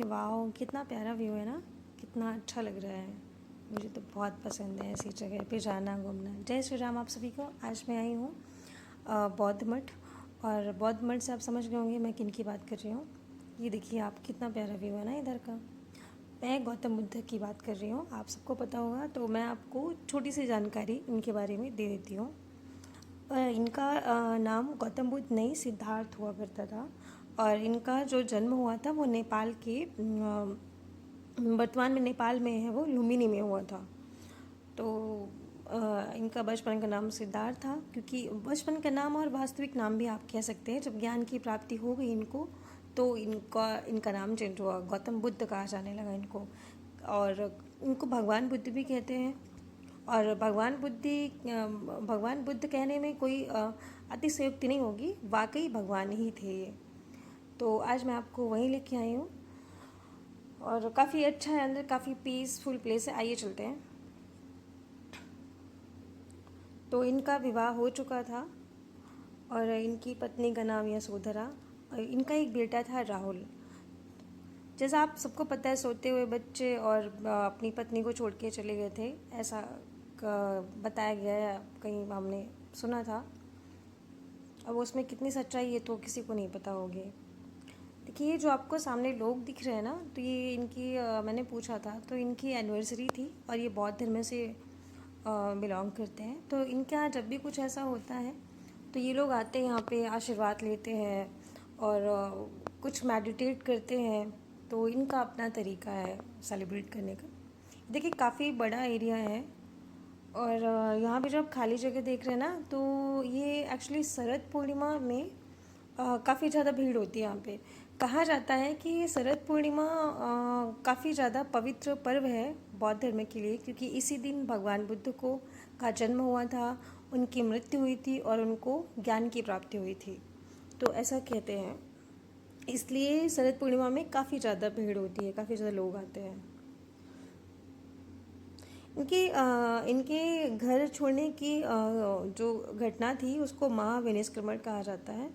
कि वाह कितना प्यारा व्यू है ना, कितना अच्छा लग रहा है। मुझे तो बहुत पसंद है ऐसी जगह पे जाना, घूमना। जय श्री राम आप सभी को। आज मैं आई हूँ बौद्ध मठ, और बौद्ध मठ से आप समझ गए होंगे मैं किन की बात कर रही हूँ। ये देखिए आप, कितना प्यारा व्यू है ना इधर का। मैं गौतम बुद्ध की बात कर रही हूँ, आप सबको पता होगा, तो मैं आपको छोटी सी जानकारी इनके बारे में दे देती हूँ। इनका नाम गौतम बुद्ध नहीं, सिद्धार्थ हुआ करता था। और इनका जो जन्म हुआ था वो नेपाल के वर्तमान में नेपाल में है, वो लुम्बिनी में हुआ था। तो इनका बचपन का नाम सिद्धार्थ था, क्योंकि बचपन का नाम और वास्तविक नाम भी आप कह सकते हैं। जब ज्ञान की प्राप्ति हो गई इनको, तो इनका नाम चेंज हुआ, गौतम बुद्ध कहा जाने लगा इनको। और इनको भगवान बुद्ध भी कहते हैं। और भगवान बुद्ध कहने में कोई अतिशयोक्ति नहीं होगी, वाकई भगवान ही थे ये। तो आज मैं आपको वहीं लेके आई हूँ, और काफ़ी अच्छा है अंदर, काफ़ी पीसफुल प्लेस है। आइए चलते हैं। तो इनका विवाह हो चुका था, और इनकी पत्नी का नाम यशोधरा, और इनका एक बेटा था राहुल। जैसा आप सबको पता है, सोते हुए बच्चे और अपनी पत्नी को छोड़ के चले गए थे, ऐसा बताया गया है, कहीं हमने सुना था। अब उसमें कितनी सच्चाई है तो किसी को नहीं पता होगी। देखिए ये जो आपको सामने लोग दिख रहे हैं ना, तो ये इनकी मैंने पूछा था, तो इनकी एनिवर्सरी थी, और ये बौद्ध धर्म से बिलोंग करते हैं। तो इनके यहाँ जब भी कुछ ऐसा होता है तो ये लोग आते हैं यहाँ पे, आशीर्वाद लेते हैं और कुछ मेडिटेट करते हैं। तो इनका अपना तरीका है सेलिब्रेट करने का। देखिए काफ़ी बड़ा एरिया है, और यहाँ पे जब खाली जगह देख रहे हैं ना, तो ये एक्चुअली शरद पूर्णिमा में काफ़ी ज़्यादा भीड़ होती है यहाँ पे। कहा जाता है कि ये शरद पूर्णिमा काफ़ी ज़्यादा पवित्र पर्व है बौद्ध धर्म के लिए, क्योंकि इसी दिन भगवान बुद्ध को का जन्म हुआ था, उनकी मृत्यु हुई थी और उनको ज्ञान की प्राप्ति हुई थी। तो ऐसा कहते हैं, इसलिए शरद पूर्णिमा में काफ़ी ज़्यादा भीड़ होती है, काफ़ी ज़्यादा लोग आते हैं। इनके घर छोड़ने की जो घटना थी उसको महाविनिष्क्रमण कहा जाता है।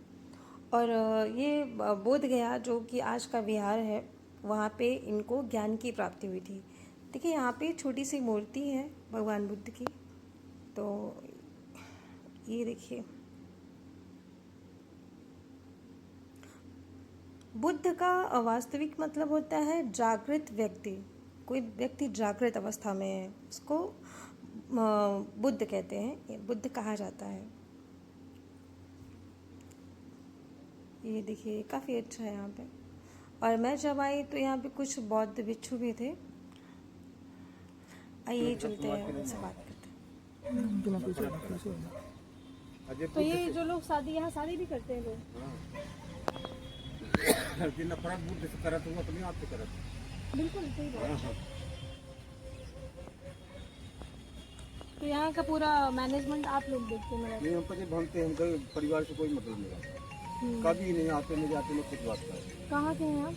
और ये बोध गया, जो कि आज का विहार है, वहाँ पे इनको ज्ञान की प्राप्ति हुई थी। देखिए यहाँ पे छोटी सी मूर्ति है भगवान बुद्ध की। तो ये देखिए, बुद्ध का वास्तविक मतलब होता है जागृत व्यक्ति। कोई व्यक्ति जागृत अवस्था में है उसको बुद्ध कहते हैं, बुद्ध कहा जाता है। ये देखिए काफ़ी अच्छा है यहाँ पे। और मैं जब आई तो यहाँ पे कुछ बौद्ध भिक्षु भी थे। आइए चलते हैं, उनसे बात करते हैं। तो ये जो लोग यहाँ शादी भी करते हैं लोग, नफरत बुद्ध से करत हुआ अपने आप से करत। बिल्कुल सही बात। तो यहाँ का पूरा मैनेजमेंट आप लोग देखते हैं? नहीं, हम तो भागते हैं, हमको परिवार से कोई मतलब नहीं रहता। कभी नहीं आते, नहीं जाते, नहीं कुछ बात का। कहाँ के हैं आप?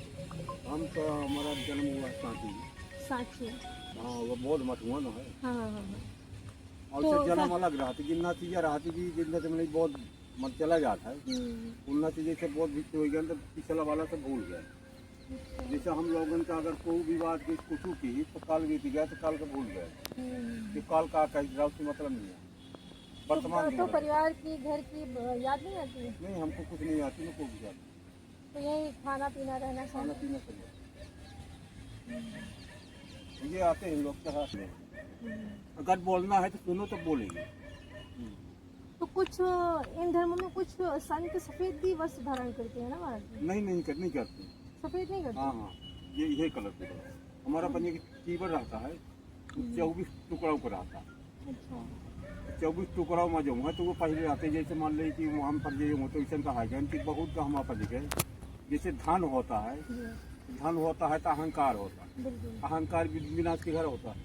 हम तो हमारा जन्म हुआ सांची। सांची? हाँ, वो बौद्ध मठ हुआ ना है। हाँ हाँ हाँ। और तो जन्म अलग रहा थी, जितना चीज़ें रहा थी कि जितना से मतलब बौद्ध मत चला जाता है, उतना चीज़ें से बहुत भिक्त हो गया, तो पिछला वाला सब भूल गया। जैसे हम लोगों का अगर कोई भी बात की कुछ की तो काल बीत गया, तो काल का भूल गए। कि काल का उससे मतलब नहीं है। वर्तमान तो परिवार की, घर की याद नहीं आती? नहीं, हमको कुछ नहीं आती, ना कोई याद। तो यही खाना पीना रहना, खाना पीना सब ये आते हैं लोग के हाथ में। अगर बोलना है तो सुनो तो बोलेंगे। तो कुछ इन धर्मों में कुछ संत सफेद भी वस्त्र धारण करते हैं ना महाराज? नहीं करते। सफेद नहीं करते? हाँ, ये कलर पे हमारा पनीर कीवर रहता है, 24 टुकड़ों पर रहता है। अच्छा। 24 टुकड़ों में जो है तो वो पहले आते हैं, जैसे मान ली कि वहाँ पर जो तो ऐसा कहा गया कि बहुत का हम पर गए। जैसे धन होता है तो अहंकार होता है, अहंकार विनाश के घर होता है।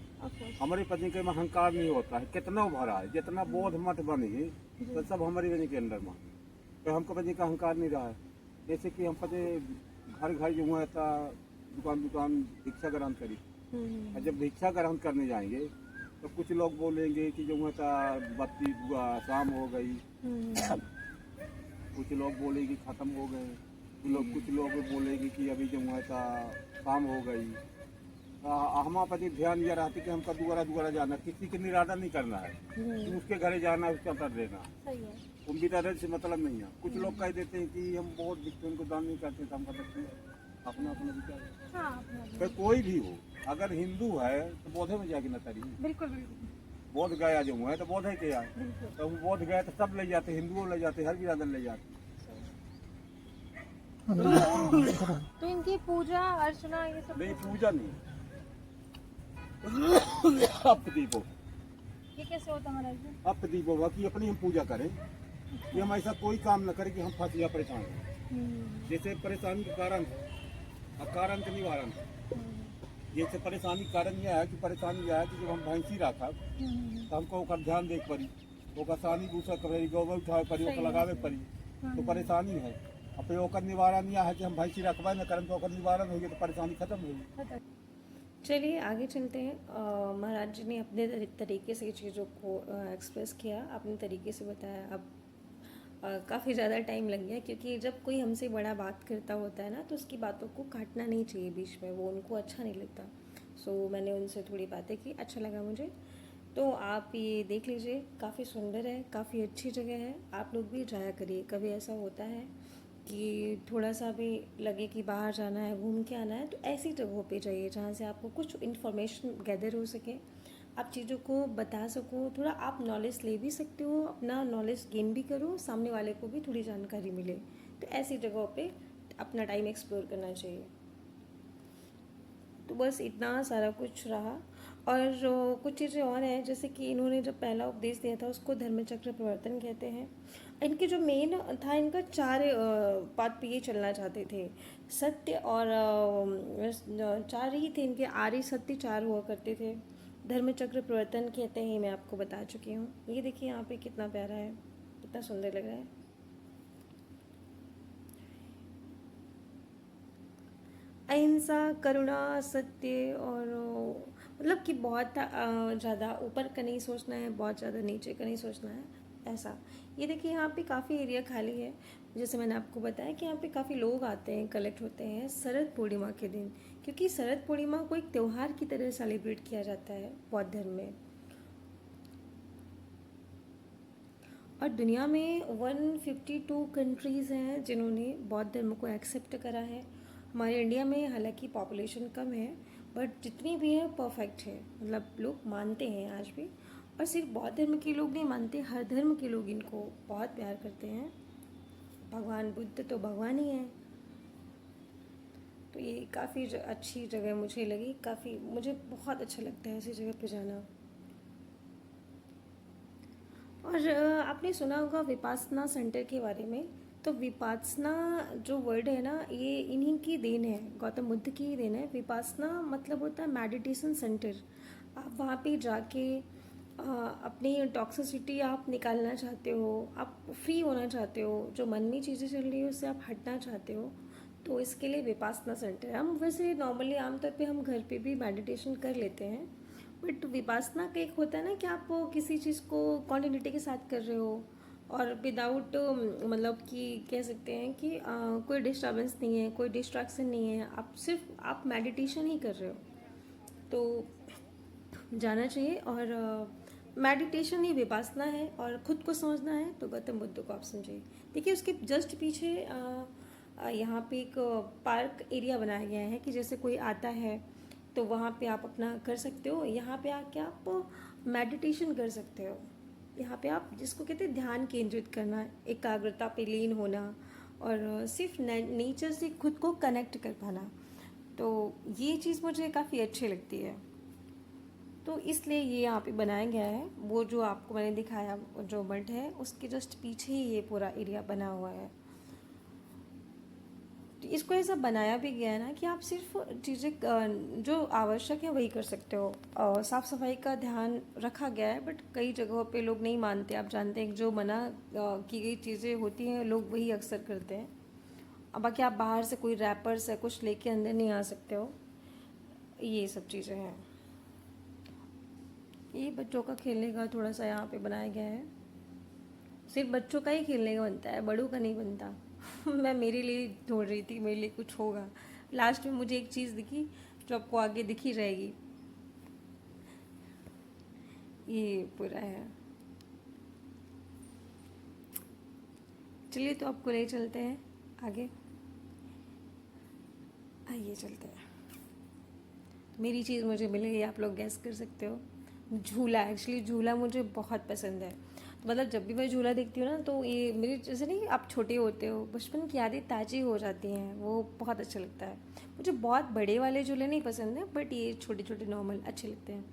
हमारे पत्नी के में अहंकार नहीं होता है, कितना भरा है, जितना बौद्ध मठ बने तो सब हमारे पत्नी के अंदर में। तो हमको पत्नी का अहंकार नहीं रहा है। जैसे कि हम पति घर जो हुआ था, दुकान भिक्षा ग्रहण करी, और जब भिक्षा ग्रहण करने जाएंगे तो कुछ लोग बोलेंगे कि जो हुआ था बत्ती शाम हो गई, कुछ लोग बोलेंगे खत्म हो गए, कुछ लोग बोलेंगे कि अभी जो हुआ था शाम हो गई। हमारे प्रति ध्यान ये रहती कि हमको दोबारा जाना, किसी के निरादर नहीं करना है कि उसके घरे जाना उसका कर देना। सही है। उम्मीद से मतलब नहीं है। कुछ लोग कह देते हैं कि हम बहुत दिखते उनको दान नहीं करते, तो हम कहते हैं अपना अपना विचार है। हाँ, अपना फिर कोई भी हो, अगर हिंदू है तो बौद्धे में जाके न करिए। बिल्कुल बिल्कुल बौद्ध गया जो है तो बौद्ध है क्या, बिल्कुल। तो वो बौद्ध गया तो सब ले जाते, हिंदुओं ले जाते, हर बिरादर ले जाते। तो इनकी पूजा अर्चना ये सब नहीं, पूजा नहीं। अपदीपो ये कैसे होता है महाराज जी? अपदीपो की अपनी हम पूजा करें कि हम ऐसा कोई काम न करें कि हम फंस या परेशान हो। जैसे परेशानी का कारण अकारण का निवारण। जैसे परेशानी कारण यह है कि परेशानी यह है कि जब हम भैंसी रखा तो हमको ओकर ध्यान देख पड़ी, ओकर सानी भूसा करे, गोबर उठावे पड़ी, ओकर लगावे पड़ी, तो परेशानी है। अब फिर ओकर निवारण यह है कि हम भैंसी रखवा न करें तो ओकर निवारण होगी तो परेशानी खत्म होगी। चलिए आगे चलते हैं। महाराज जी ने अपने तरीके से चीज़ों को एक्सप्रेस किया, अपने तरीके से बताया। अब काफ़ी ज़्यादा टाइम लग गया, क्योंकि जब कोई हमसे बड़ा बात करता होता है ना तो उसकी बातों को काटना नहीं चाहिए बीच में, वो उनको अच्छा नहीं लगता। सो मैंने उनसे थोड़ी बातें की, अच्छा लगा मुझे। तो आप ये देख लीजिए, काफ़ी सुंदर है, काफ़ी अच्छी जगह है, आप लोग भी जाया करिए। कभी ऐसा होता है कि थोड़ा सा भी लगे कि बाहर जाना है, घूम के आना है, तो ऐसी जगहों पे जाइए जहाँ से आपको कुछ इन्फॉर्मेशन गैदर हो सके, आप चीज़ों को बता सको, थोड़ा आप नॉलेज ले भी सकते हो, अपना नॉलेज गेन भी करो, सामने वाले को भी थोड़ी जानकारी मिले। तो ऐसी जगहों पे अपना टाइम एक्सप्लोर करना चाहिए। तो बस इतना सारा कुछ रहा। और कुछ चीज़ें और हैं, जैसे कि इन्होंने जब पहला उपदेश दिया था उसको धर्मचक्र प्रवर्तन कहते हैं। इनके जो मेन था, इनका 4 बात पे ये चलना चाहते थे, सत्य और 4 ही थे इनके, आर्य सत्य 4 हुआ करते थे। धर्मचक्र प्रवर्तन कहते हैं, मैं आपको बता चुकी हूँ। ये देखिए यहाँ पे कितना प्यारा है, कितना सुंदर लग रहा है। अहिंसा, करुणा, सत्य और मतलब कि बहुत ज़्यादा ऊपर का नहीं सोचना है, बहुत ज़्यादा नीचे का नहीं सोचना है, ऐसा। ये देखिए यहाँ पे काफ़ी एरिया खाली है। जैसे मैंने आपको बताया कि यहाँ पे काफ़ी लोग आते हैं, कलेक्ट होते हैं शरद पूर्णिमा के दिन, क्योंकि शरद पूर्णिमा को एक त्यौहार की तरह सेलिब्रेट किया जाता है बौद्ध धर्म में। और दुनिया में 152 कंट्रीज़ हैं जिन्होंने बौद्ध धर्म को एक्सेप्ट करा है। हमारे इंडिया में हालांकि पॉपुलेशन कम है, बट जितनी भी है परफेक्ट है, मतलब लोग मानते हैं आज भी। और सिर्फ बौद्ध धर्म के लोग नहीं मानते, हर धर्म के लोग इनको बहुत प्यार करते हैं। भगवान बुद्ध तो भगवान ही है। तो ये काफ़ी अच्छी जगह मुझे लगी, काफ़ी मुझे बहुत अच्छा लगता है ऐसी जगह पर जाना। और आपने सुना होगा विपासना सेंटर के बारे में। तो विपासना जो वर्ड है ना, ये इन्हीं की देन है, गौतम बुद्ध की ही देन है। विपासना मतलब होता है मेडिटेशन सेंटर। आप वहाँ पे जाके अपनी टॉक्सिसिटी आप निकालना चाहते हो, आप फ्री होना चाहते हो, जो मन में चीज़ें चल रही है उससे आप हटना चाहते हो, तो इसके लिए विपासना सेंटर है। हम वैसे नॉर्मली आमतौर पे हम घर पे भी मेडिटेशन कर लेते हैं, बट विपासना का एक होता है ना कि आप किसी चीज़ को कॉन्टिन्यूटी के साथ कर रहे हो और विदाउट मतलब कि कह सकते हैं कि कोई डिस्टर्बेंस नहीं है, कोई डिस्ट्रैक्शन नहीं है, आप सिर्फ आप मेडिटेशन ही कर रहे हो, तो जाना चाहिए। और मेडिटेशन ही विपासना है, और ख़ुद को समझना है तो गौतम बुद्ध को आप समझिए। देखिए उसके जस्ट पीछे यहाँ पे एक पार्क एरिया बनाया गया है कि जैसे कोई आता है तो वहाँ पे आप अपना कर सकते हो, यहाँ पे आके आप मेडिटेशन कर सकते हो। यहाँ पे आप जिसको कहते हैं ध्यान केंद्रित करना, एकाग्रता पे लीन होना, और सिर्फ नेचर से खुद को कनेक्ट कर पाना, तो ये चीज़ मुझे काफ़ी अच्छी लगती है। तो इसलिए ये यहाँ पे बनाया गया है। वो जो आपको मैंने दिखाया जो मठ है उसके जस्ट पीछे ही ये पूरा एरिया बना हुआ है। इसको ऐसा बनाया भी गया है ना कि आप सिर्फ चीज़ें जो आवश्यक है वही कर सकते हो। साफ़ सफाई का ध्यान रखा गया है, बट कई जगहों पे लोग नहीं मानते। आप जानते हैं जो मना की गई चीज़ें होती हैं लोग वही अक्सर करते हैं। अब बाकी आप बाहर से कोई रैपर्स है कुछ लेके अंदर नहीं आ सकते हो, ये सब चीज़ें हैं। ये बच्चों का खेलने का थोड़ा सा यहाँ पे बनाया गया है, सिर्फ बच्चों का ही खेलने का बनता है, बड़ों का नहीं बनता। मैं मेरे लिए ढूंढ रही थी, मेरे लिए कुछ होगा। लास्ट में मुझे एक चीज़ दिखी जो आपको आगे दिखी रहेगी। ये पूरा है। चलिए तो आपको ले चलते हैं आगे। आइए चलते हैं। मेरी चीज़ मुझे मिल गई, आप लोग गैस कर सकते हो। झूला, एक्चुअली झूला मुझे बहुत पसंद है। तो मतलब जब भी मैं झूला देखती हूँ ना, तो ये मेरी जैसे नहीं, आप छोटे होते हो, बचपन की यादें ताज़ी हो जाती हैं, वो बहुत अच्छा लगता है। मुझे बहुत बड़े वाले झूले नहीं पसंद है, बट ये छोटे छोटे नॉर्मल अच्छे लगते हैं।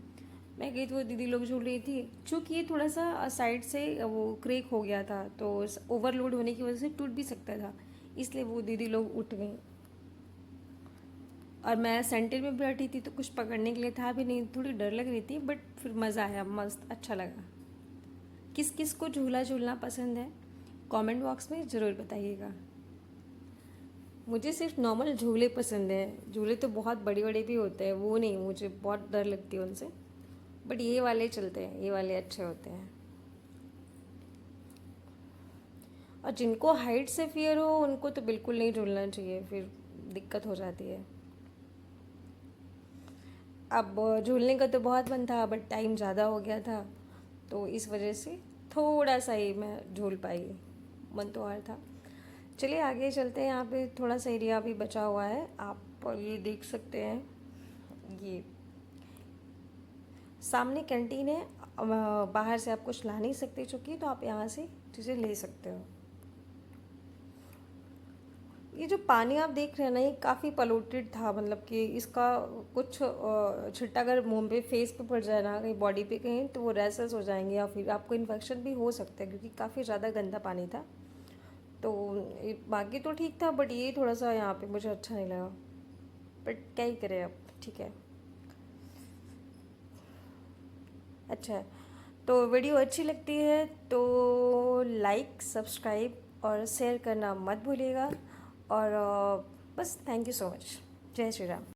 मैं गई तो वो दीदी लोग झूल रही थी, चूँकि ये थोड़ा सा साइड से वो क्रेक हो गया था, तो ओवरलोड होने की वजह से टूट भी सकता था, इसलिए वो दीदी लोग उठ गई। और मैं सेंटर में बैठी थी, तो कुछ पकड़ने के लिए था भी नहीं, थोड़ी डर लग रही थी, बट फिर मज़ा आया, मस्त अच्छा लगा। किस किस को झूला झूलना पसंद है कमेंट बॉक्स में ज़रूर बताइएगा। मुझे सिर्फ नॉर्मल झूले पसंद है, झूले तो बहुत बड़े बड़े भी होते हैं, वो नहीं, मुझे बहुत डर लगती है उनसे, बट ये वाले चलते हैं, ये वाले अच्छे होते हैं। और जिनको हाइट से फियर हो उनको तो बिल्कुल नहीं झूलना चाहिए, फिर दिक्कत हो जाती है। अब झूलने का तो बहुत मन था, बट टाइम ज़्यादा हो गया था, तो इस वजह से थोड़ा सा ही मैं झूल पाई, मन तो और था। चलिए आगे चलते हैं। यहाँ पे थोड़ा सा एरिया भी बचा हुआ है, आप ये देख सकते हैं। ये सामने कैंटीन है, बाहर से आप कुछ ला नहीं सकते चूँकि, तो आप यहाँ से चीज़ें ले सकते हो। ये जो पानी आप देख रहे हैं ना, ये काफ़ी पॉल्यूटेड था, मतलब कि इसका कुछ छिट्टा अगर मुंह पे, फेस पे पड़ जाए ना, कहीं बॉडी पे कहीं, तो वो रैसेस हो जाएंगे या फिर आपको इन्फेक्शन भी हो सकता है, क्योंकि काफ़ी ज़्यादा गंदा पानी था। तो बाकी तो ठीक था, बट ये थोड़ा सा यहाँ पे मुझे अच्छा नहीं लगा, बट क्या ही करें अब, ठीक है। अच्छा है, तो वीडियो अच्छी लगती है तो लाइक, सब्सक्राइब और शेयर करना मत भूलिएगा। और बस थैंक यू सो मच। जय श्री राम।